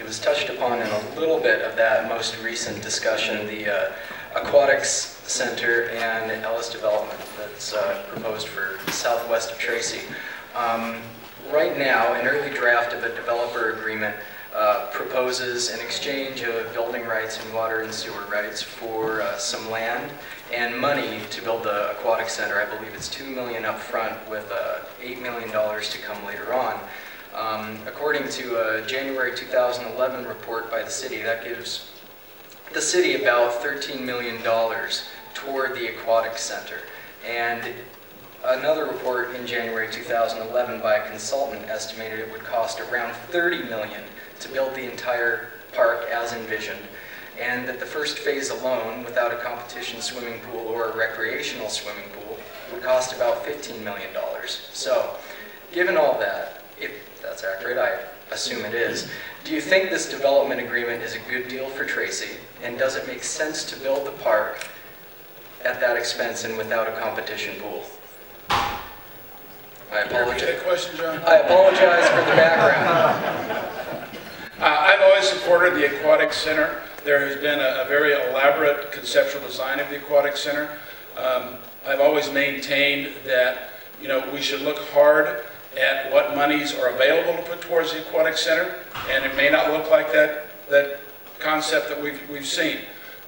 was touched upon in a little bit of that most recent discussion, the aquatics center and Ellis development that's proposed for southwest of Tracy. Right now, an early draft of a developer agreement proposes an exchange of building rights and water and sewer rights for some land and money to build the aquatic center. I believe it's $2 million up front with $8 million to come later on. According to a January 2011 report by the city, that gives the city about $13 million toward the aquatic center. And another report in January 2011 by a consultant estimated it would cost around $30 million to build the entire park as envisioned, and that the first phase alone, without a competition swimming pool or a recreational swimming pool, would cost about $15 million. So, given all that, if that's accurate, I assume it is, do you think this development agreement is a good deal for Tracy, and does it make sense to build the park at that expense and without a competition pool? I apologize. Repeat that question, John? I apologize for the background. I've always supported the aquatic center. There has been a very elaborate conceptual design of the aquatic center. I've always maintained that we should look hard at what monies are available to put towards the aquatic center, and it may not look like that concept that we've seen.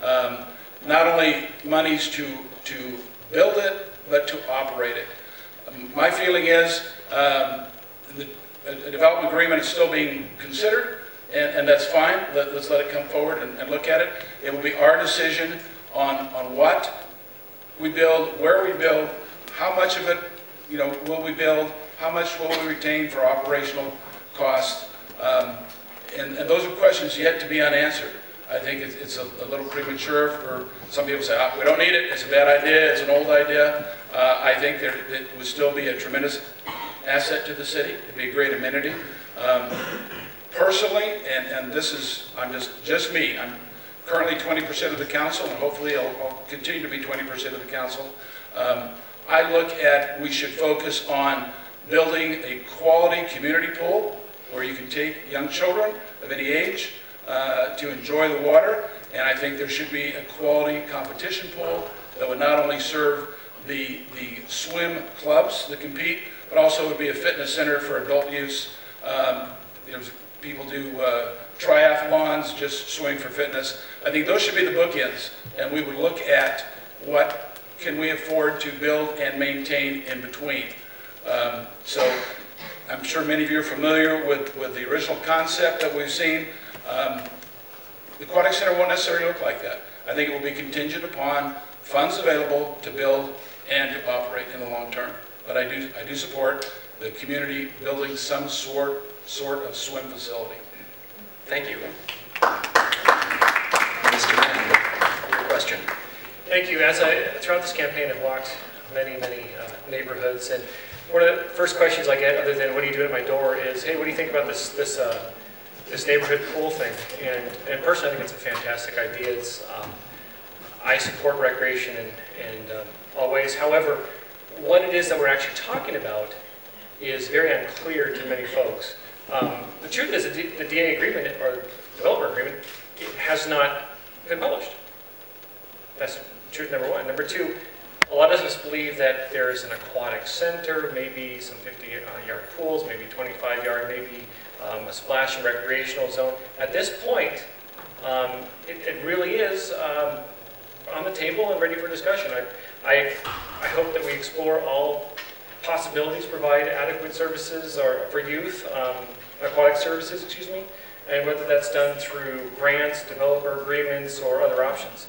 Not only monies to build it, but to operate it. My feeling is a development agreement is still being considered, and that's fine. Let's let it come forward and look at it. It will be our decision on what we build, where we build, how much of it will we build, how much will we retain for operational costs, and those are questions yet to be unanswered. I think it's a little premature for some people to say, we don't need it, it's a bad idea, it's an old idea. I think that it would still be a tremendous asset to the city. It'd be a great amenity. Personally, and this is, I'm just me, I'm currently 20% of the council, and hopefully I'll continue to be 20% of the council. I look at, we should focus on building a quality community pool where you can take young children of any age to enjoy the water, and I think there should be a quality competition pool that would not only serve the swim clubs that compete, but also would be a fitness center for adult use. People do triathlons, just swimming for fitness. I think those should be the bookends, and we would look at what can we afford to build and maintain in between. So I'm sure many of you are familiar with the original concept that we've seen. The aquatic center won't necessarily look like that. I think it will be contingent upon funds available to build and to operate in the long term. But I do support the community building some sort of swim facility. Thank you. Mr. Mann, your question. Thank you. Throughout this campaign, I've walked many neighborhoods, and one of the first questions I get, other than what do you do at my door, is, hey, what do you think about this neighborhood pool thing? And personally, I think it's a fantastic idea. I support recreation and always. However, what it is that we're actually talking about is very unclear to many folks. The truth is that the DA agreement, or developer agreement, has not been published. That's truth number one. Number two, a lot of us believe that there is an aquatic center, maybe some 50-yard pools, maybe 25-yard, maybe a splash and recreational zone. At this point, it really is on the table and ready for discussion. I hope that we explore all possibilities, provide adequate services for youth, aquatic services, excuse me, and whether that's done through grants, developer agreements, or other options.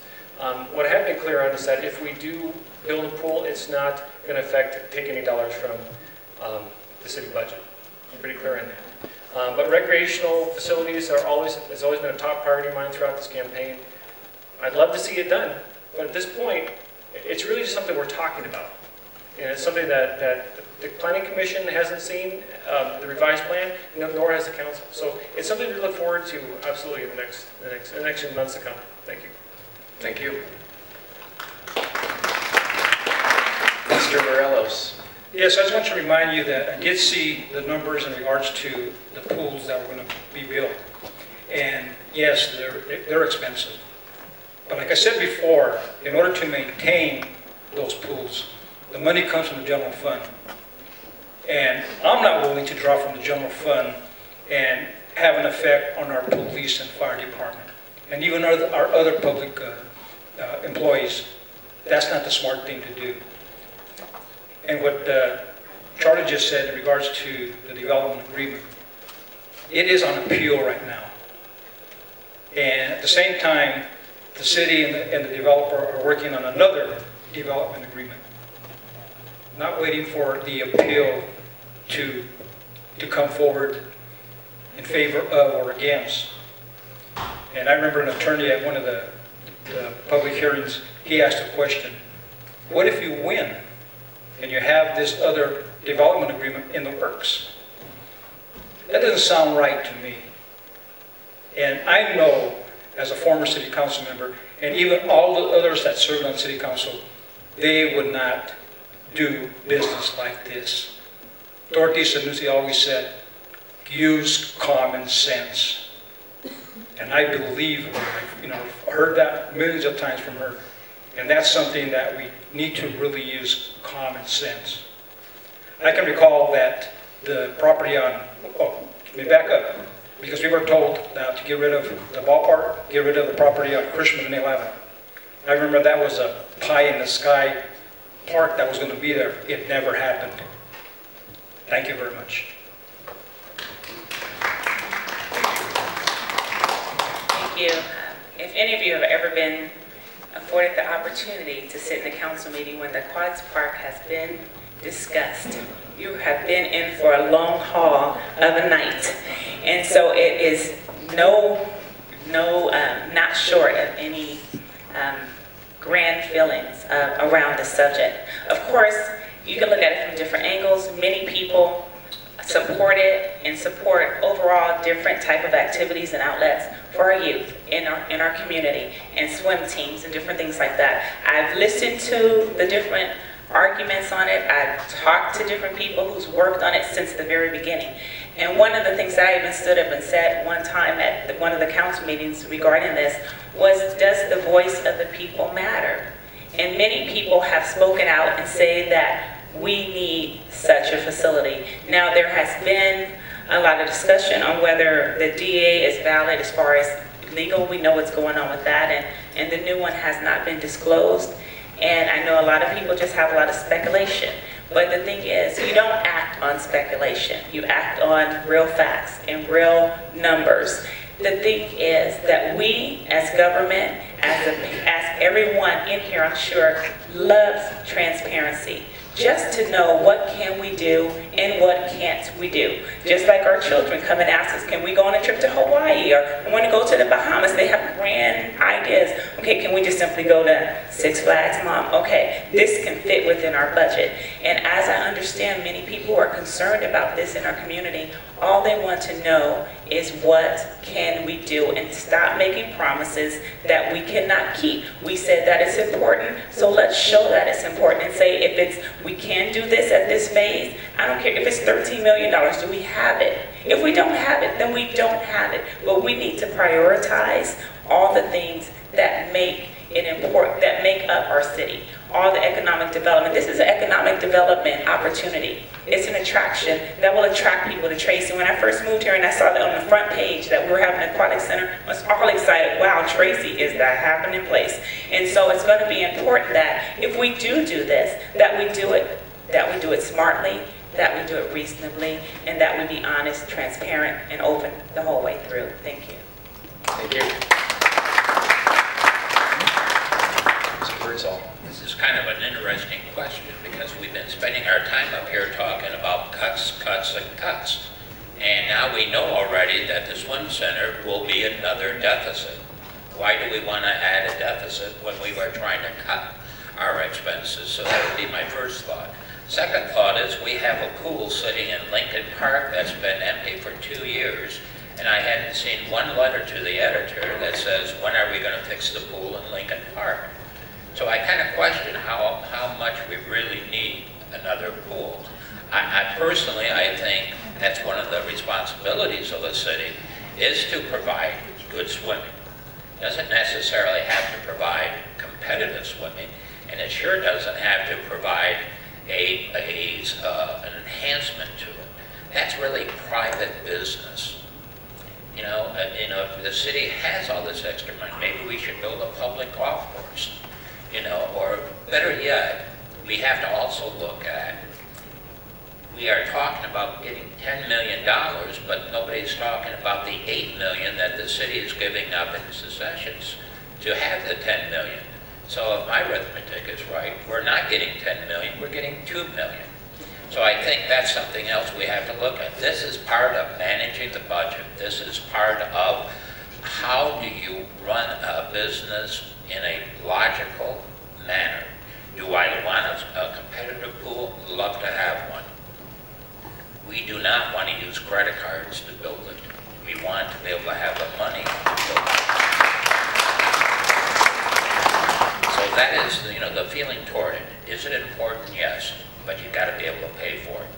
What I have been clear on is that if we do build a pool, it's not going to take any dollars from the city budget. I'm pretty clear on that. But recreational facilities has always been a top priority of mine throughout this campaign. I'd love to see it done, but at this point, it's really just something we're talking about. And it's something that the Planning Commission hasn't seen, the revised plan, nor has the council. So it's something to look forward to absolutely in the next months to come. Thank you. Thank you. Mr. Morelos. Yes, I just want to remind you that I did see the numbers in regards to the pools that were going to be built. And yes, they're expensive. But like I said before, in order to maintain those pools, the money comes from the general fund. And I'm not willing to draw from the general fund and have an effect on our police and fire department, and even our other public employees. That's not the smart thing to do. And what Charlie just said in regards to the development agreement, it is on appeal right now. And at the same time, the city and the developer are working on another development agreement, not waiting for the appeal to come forward in favor of or against. And I remember an attorney at one of the public hearings, he asked a question: what if you win and you have this other development agreement in the works? That doesn't sound right to me. And I know, as a former city council member, and even all the others that served on city council, they would not do business like this. Dorothy Sanusi always said, use common sense. And I believe her. I've heard that millions of times from her. And that's something that we need to really use common sense. I can recall that the property on, let me back up, because we were told now to get rid of the ballpark, get rid of the property on Christmas and 11th. I remember that was a pie in the sky park that was going to be there. It never happened. Thank you very much. Thank you. If any of you have ever been afforded the opportunity to sit in a council meeting when the aquatics park has been discussed, you have been in for a long haul of a night. And so it is not short of any grand feelings around the subject. Of course, you can look at it from different angles. Many people support it and support overall different type of activities and outlets for our youth in our community, and swim teams and different things like that. I've listened to the different arguments on it. I've talked to different people who's worked on it since the very beginning. And one of the things that I even stood up and said one time at one of the council meetings regarding this was, does the voice of the people matter? And many people have spoken out and say that we need such a facility. Now, there has been a lot of discussion on whether the DA is valid as far as legal. We know what's going on with that, and the new one has not been disclosed. And I know a lot of people just have a lot of speculation. But the thing is, you don't act on speculation. You act on real facts and real numbers. The thing is that we, as government, as everyone in here, I'm sure, loves transparency. Just to know what can we do and what can't we do. Just like our children come and ask us, can we go on a trip to Hawaii, or I want to go to the Bahamas? They have grand ideas. Okay, can we just simply go to Six Flags, Mom? Okay, this can fit within our budget. And as I understand, many people are concerned about this in our community. All they want to know is what can we do, and stop making promises that we cannot keep. We said that it's important, so let's show that it's important and say, if we can do this at this phase, I don't care if it's $13 million, do we have it? If we don't have it, then we don't have it. But we need to prioritize all the things that make it important, that make up our city. All the economic development. This is an economic development opportunity. It's an attraction that will attract people to Tracy. When I first moved here and I saw that on the front page that we were having an aquatic center, I was all excited. Wow, Tracy is that happening place. And so it's going to be important that if we do this, that we do it smartly, that we do it reasonably, and that we be honest, transparent, and open the whole way through. Thank you. Thank you. Mr. Birdsall. This is kind of an interesting question, because we've been spending our time up here talking about cuts, and cuts. And now we know already that the swim center will be another deficit. Why do we want to add a deficit when we were trying to cut our expenses? So that would be my first thought. Second thought is, we have a pool sitting in Lincoln Park that's been empty for 2 years, and I hadn't seen one letter to the editor that says, when are we going to fix the pool in Lincoln Park? So I kind of question how much we really need another pool. I personally think that's one of the responsibilities of the city, is to provide good swimming. Doesn't necessarily have to provide competitive swimming, and it sure doesn't have to provide an enhancement to it. That's really private business. If the city has all this extra money, maybe we should build a public golf course, or better yet, we have to also look at, we are talking about getting $10 million, but nobody's talking about the $8 million that the city is giving up in secessions to have the $10 million. So if my arithmetic is right, we're not getting $10 million, we're getting $2 million. So I think that's something else we have to look at. This is part of managing the budget. This is part of how do you run a business in a logical manner. Do I want a competitive pool? Love to have one. We do not want to use credit cards to build it. We want to be able to have the money to build it. So that is, the feeling toward it. Is it important? Yes, but you've got to be able to pay for it.